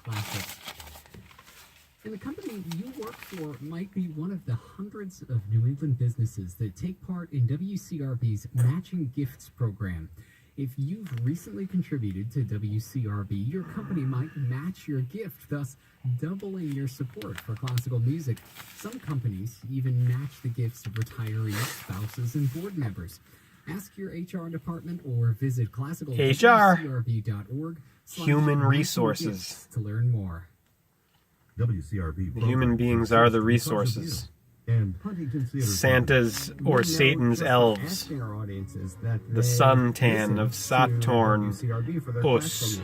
classics. And the company you work for might be one of the hundreds of New England businesses that take part in WCRB's Matching Gifts program. If you've recently contributed to WCRB, your company might match your gift, thus doubling your support for classical music. Some companies even match the gifts of retirees, spouses, and board members. Ask your HR department or visit classicalwcrb.org. Human resources. To learn more. WCRB. The human beings are the resources. Santa's or Satan's elves. The suntan of Saturn Us.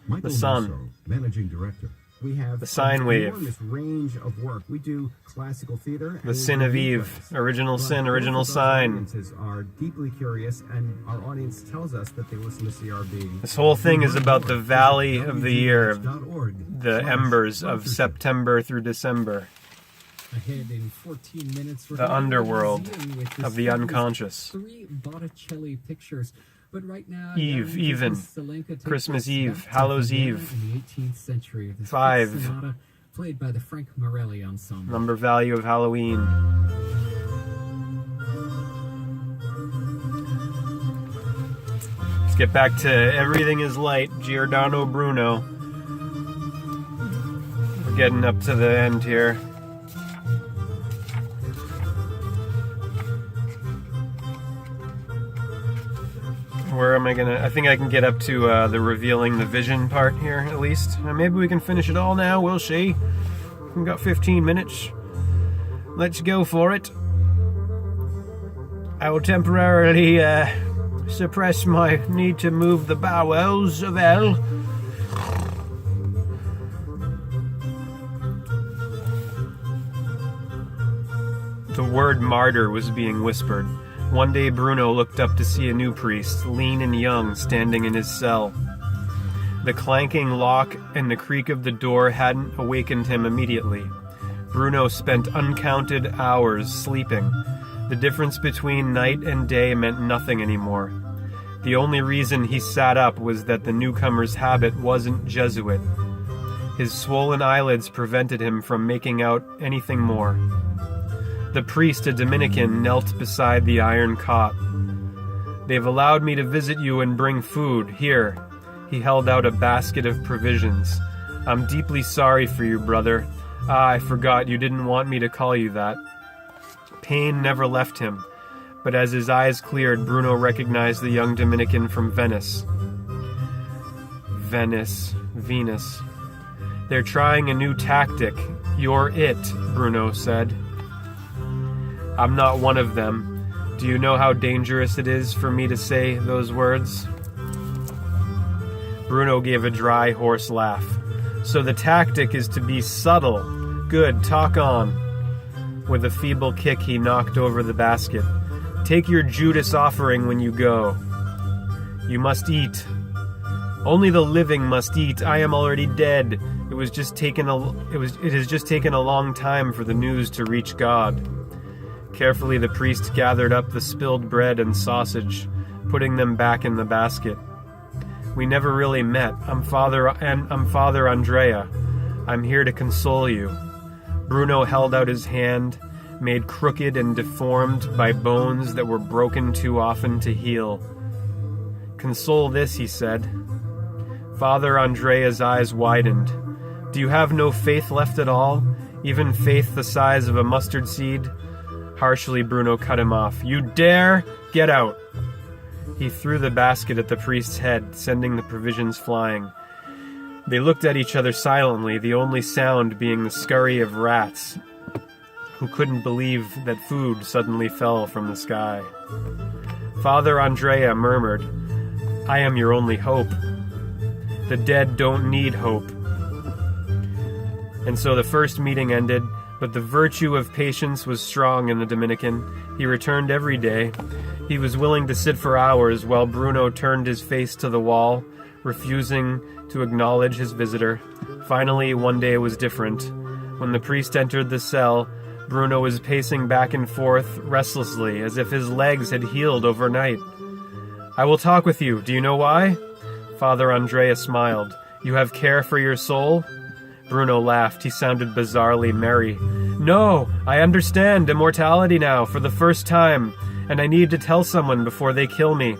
The sun. Managing director. We have the sine wave. Range of work. We do classical theater. The sin of Eve. Original sin, original sign. Audiences are deeply curious, and our audience tells us that they listen to CRB. This whole thing is about the valley of the year, the embers of September through December. Ahead in 14 minutes, the underworld of the unconscious. 3 Botticelli pictures. But right now, Eve, even, Christmas Eve, Hallows Eve, 5, sonata, played by the Frank Morelli Ensemble. Number value of Halloween. Let's get back to Everything is Light, Giordano Bruno. We're getting up to the end here. Where am I gonna... I think I can get up to the revealing the vision part here, at least. Maybe we can finish it all now, we'll see. We've got 15 minutes. Let's go for it. I will temporarily suppress my need to move the bowels of L. The word martyr was being whispered. One day Bruno looked up to see a new priest, lean and young, standing in his cell. The clanking lock and the creak of the door hadn't awakened him immediately. Bruno spent uncounted hours sleeping. The difference between night and day meant nothing anymore. The only reason he sat up was that the newcomer's habit wasn't Jesuit. His swollen eyelids prevented him from making out anything more. The priest, a Dominican, knelt beside the iron cot. "They've allowed me to visit you and bring food. Here." He held out a basket of provisions. "I'm deeply sorry for you, brother. Ah, I forgot you didn't want me to call you that." Pain never left him, but as his eyes cleared, Bruno recognized the young Dominican from Venice. Venus. "They're trying a new tactic. You're it," Bruno said. "I'm not one of them. Do you know how dangerous it is for me to say those words?" Bruno gave a dry, hoarse laugh. "So the tactic is to be subtle. Good, talk on." With a feeble kick, he knocked over the basket. "Take your Judas offering when you go. You must eat. Only the living must eat. I am already dead. It has just taken a long time for the news to reach God." Carefully, the priest gathered up the spilled bread and sausage, putting them back in the basket. "We never really met. I'm Father Andrea. I'm here to console you." Bruno held out his hand, made crooked and deformed by bones that were broken too often to heal. "Console this," he said. Father Andrea's eyes widened. "Do you have no faith left at all? Even faith the size of a mustard seed?" Harshly, Bruno cut him off. "You dare? Get out!" He threw the basket at the priest's head, sending the provisions flying. They looked at each other silently, the only sound being the scurry of rats, who couldn't believe that food suddenly fell from the sky. Father Andrea murmured, "I am your only hope. The dead don't need hope." And so the first meeting ended, but the virtue of patience was strong in the Dominican. He returned every day. He was willing to sit for hours while Bruno turned his face to the wall, refusing to acknowledge his visitor. Finally, one day was different. When the priest entered the cell, Bruno was pacing back and forth restlessly, as if his legs had healed overnight. "I will talk with you. Do you know why?" Father Andrea smiled. "You have care for your soul?" Bruno laughed. He sounded bizarrely merry. "No, I understand immortality now for the first time, and I need to tell someone before they kill me.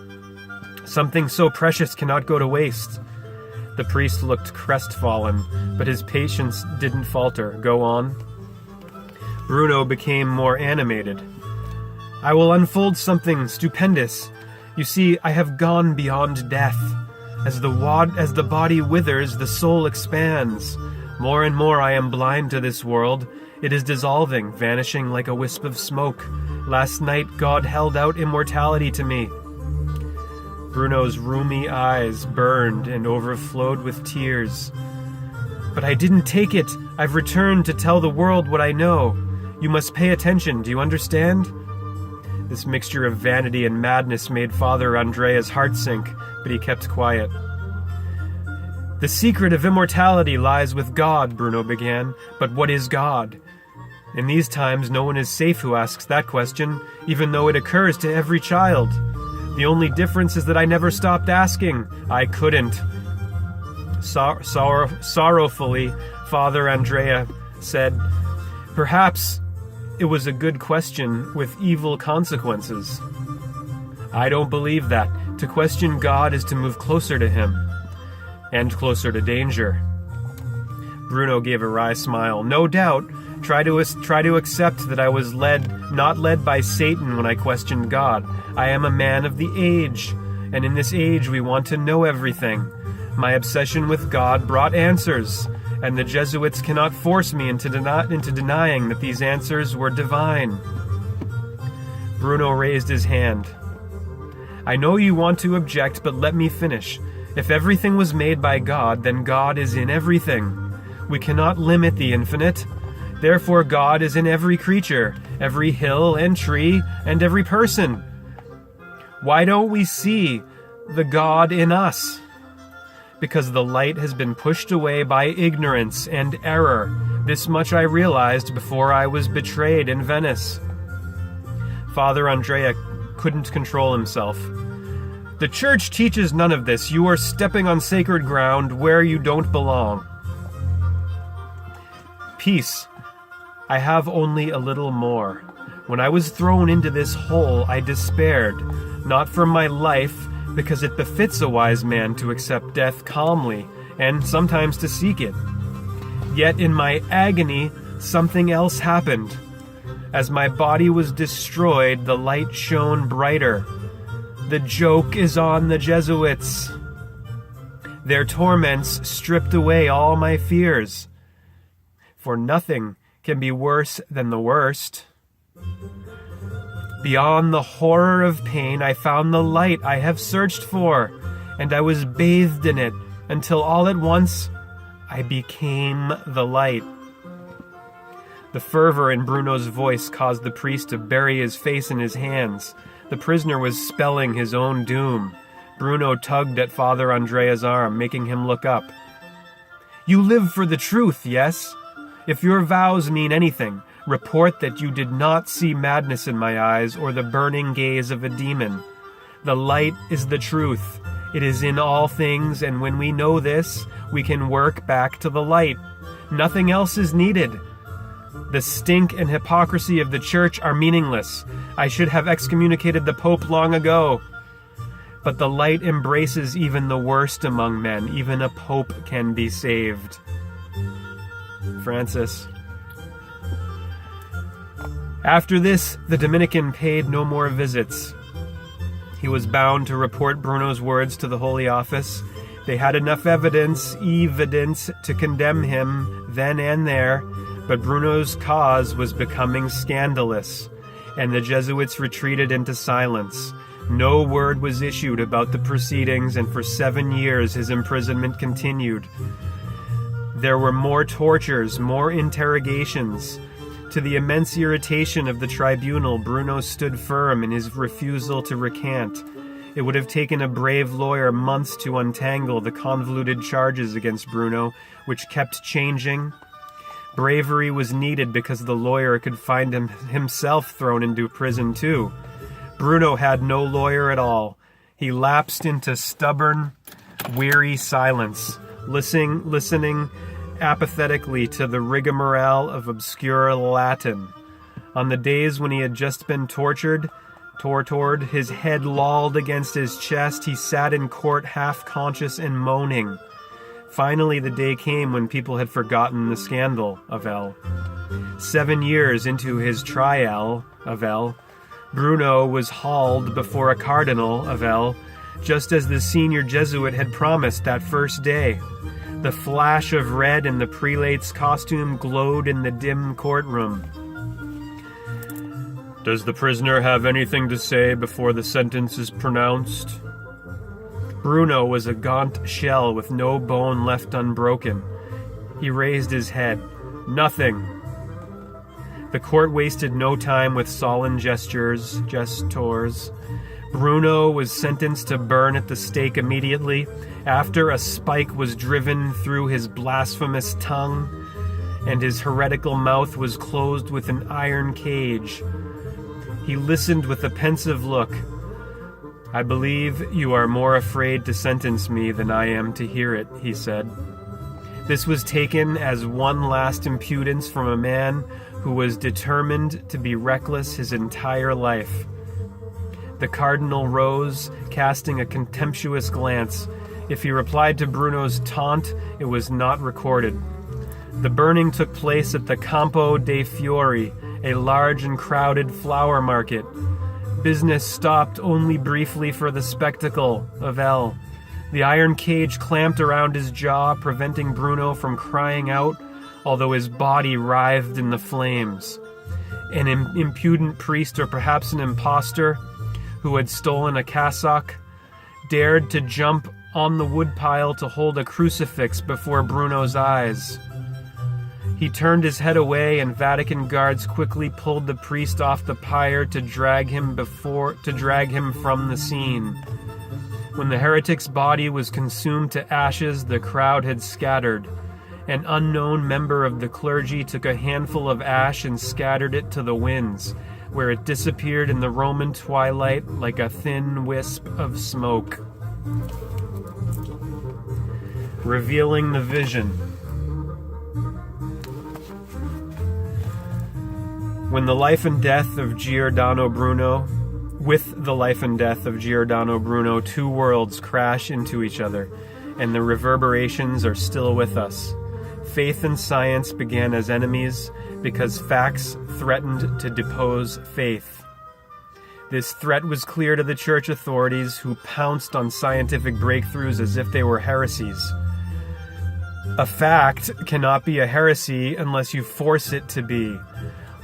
Something so precious cannot go to waste." The priest looked crestfallen, but his patience didn't falter. "Go on." Bruno became more animated. "I will unfold something stupendous. You see, I have gone beyond death. As the body withers, the soul expands. More and more I am blind to this world. It is dissolving, vanishing like a wisp of smoke. Last night God held out immortality to me." Bruno's rheumy eyes burned and overflowed with tears. "But I didn't take it. I've returned to tell the world what I know. You must pay attention, do you understand?" This mixture of vanity and madness made Father Andrea's heart sink, but he kept quiet. "The secret of immortality lies with God," Bruno began. "But what is God? In these times, no one is safe who asks that question, even though it occurs to every child. The only difference is that I never stopped asking. I couldn't." Sorrowfully, Father Andrea said, "Perhaps it was a good question with evil consequences." "I don't believe that. To question God is to move closer to him. And closer to danger." Bruno gave a wry smile. "No doubt. Try to accept that I was not led by Satan when I questioned God. I am a man of the age, and in this age we want to know everything. My obsession with God brought answers, and the Jesuits cannot force me into denying that these answers were divine." Bruno raised his hand. "I know you want to object, but let me finish. If everything was made by God, then God is in everything. We cannot limit the infinite. Therefore God is in every creature, every hill and tree, and every person. Why don't we see the God in us? Because the light has been pushed away by ignorance and error. This much I realized before I was betrayed in Venice." Father Andrea couldn't control himself. "The church teaches none of this. You are stepping on sacred ground where you don't belong." "Peace. I have only a little more. When I was thrown into this hole, I despaired, not for my life, because it befits a wise man to accept death calmly, and sometimes to seek it. Yet in my agony, something else happened. As my body was destroyed, the light shone brighter. The joke is on the Jesuits. Their torments stripped away all my fears. For nothing can be worse than the worst. Beyond the horror of pain, I found the light I have searched for, and I was bathed in it until all at once I became the light." The fervor in Bruno's voice caused the priest to bury his face in his hands. The prisoner was spelling his own doom. Bruno tugged at Father Andrea's arm, making him look up. "You live for the truth, yes? If your vows mean anything, report that you did not see madness in my eyes or the burning gaze of a demon. The light is the truth. It is in all things, and when we know this, we can work back to the light. Nothing else is needed. The stink and hypocrisy of the church are meaningless. I should have excommunicated the Pope long ago. But the light embraces even the worst among men. Even a Pope can be saved." Francis. After this, the Dominican paid no more visits. He was bound to report Bruno's words to the Holy Office. They had enough evidence to condemn him then and there, but Bruno's cause was becoming scandalous, and the Jesuits retreated into silence. No word was issued about the proceedings, and for 7 years his imprisonment continued. There were more tortures, more interrogations. To the immense irritation of the tribunal, Bruno stood firm in his refusal to recant. It would have taken a brave lawyer months to untangle the convoluted charges against Bruno, which kept changing. Bravery was needed because the lawyer could find himself thrown into prison too. Bruno had no lawyer at all. He lapsed into stubborn, weary silence, listening apathetically to the rigmarole of obscure Latin. On the days when he had just been tortured, his head lolled against his chest, he sat in court half-conscious and moaning. Finally, the day came when people had forgotten the scandal of L. 7 years into his trial of L, Bruno was hauled before a cardinal of L, just as the senior Jesuit had promised that first day. The flash of red in the prelate's costume glowed in the dim courtroom. "Does the prisoner have anything to say before the sentence is pronounced?" Bruno was a gaunt shell with no bone left unbroken. He raised his head. "Nothing." The court wasted no time with sullen gestors. Bruno was sentenced to burn at the stake immediately, after a spike was driven through his blasphemous tongue, and his heretical mouth was closed with an iron cage. He listened with a pensive look. "I believe you are more afraid to sentence me than I am to hear it," he said. This was taken as one last impudence from a man who was determined to be reckless his entire life. The cardinal rose, casting a contemptuous glance. If he replied to Bruno's taunt, it was not recorded. The burning took place at the Campo dei Fiori, a large and crowded flower market. Business stopped only briefly for the spectacle of L. The iron cage clamped around his jaw, preventing Bruno from crying out, although his body writhed in the flames. An impudent priest, or perhaps an impostor, who had stolen a cassock, dared to jump on the woodpile to hold a crucifix before Bruno's eyes. He turned his head away, and Vatican guards quickly pulled the priest off the pyre to drag him from the scene. When the heretic's body was consumed to ashes, the crowd had scattered. An unknown member of the clergy took a handful of ash and scattered it to the winds, where it disappeared in the Roman twilight like a thin wisp of smoke. Revealing the vision. With the life and death of Giordano Bruno, two worlds crash into each other, and the reverberations are still with us. Faith and science began as enemies because facts threatened to depose faith. This threat was clear to the church authorities, who pounced on scientific breakthroughs as if they were heresies. A fact cannot be a heresy unless you force it to be.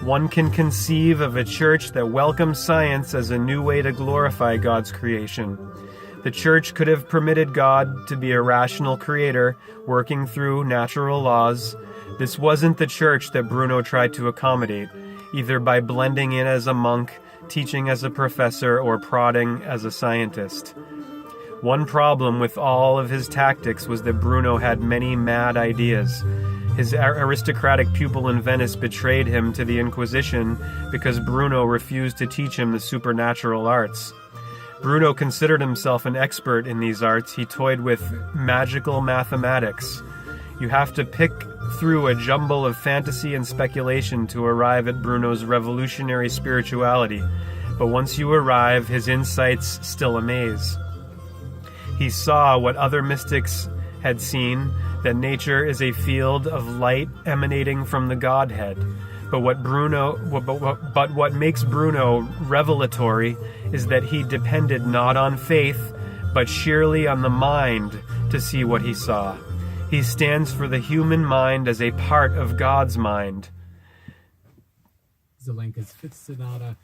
One can conceive of a church that welcomes science as a new way to glorify God's creation. The church could have permitted God to be a rational creator, working through natural laws. This wasn't the church that Bruno tried to accommodate, either by blending in as a monk, teaching as a professor, or prodding as a scientist. One problem with all of his tactics was that Bruno had many mad ideas. His aristocratic pupil in Venice betrayed him to the Inquisition because Bruno refused to teach him the supernatural arts. Bruno considered himself an expert in these arts. He toyed with magical mathematics. You have to pick through a jumble of fantasy and speculation to arrive at Bruno's revolutionary spirituality, but once you arrive, his insights still amaze. He saw what other mystics had seen, that nature is a field of light emanating from the Godhead. But what makes Bruno revelatory is that he depended not on faith, but sheerly on the mind to see what he saw. He stands for the human mind as a part of God's mind. Zelenka's Fifth Sonata,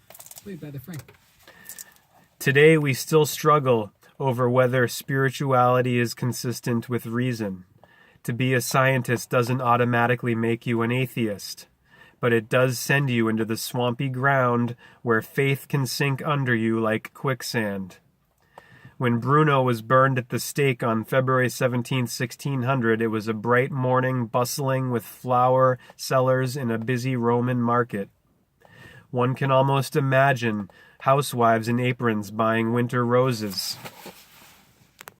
played by the Frank. Today we still struggle over whether spirituality is consistent with reason. To be a scientist doesn't automatically make you an atheist, but it does send you into the swampy ground where faith can sink under you like quicksand. When Bruno was burned at the stake on February 17, 1600, it was a bright morning bustling with flower sellers in a busy Roman market. One can almost imagine housewives in aprons buying winter roses.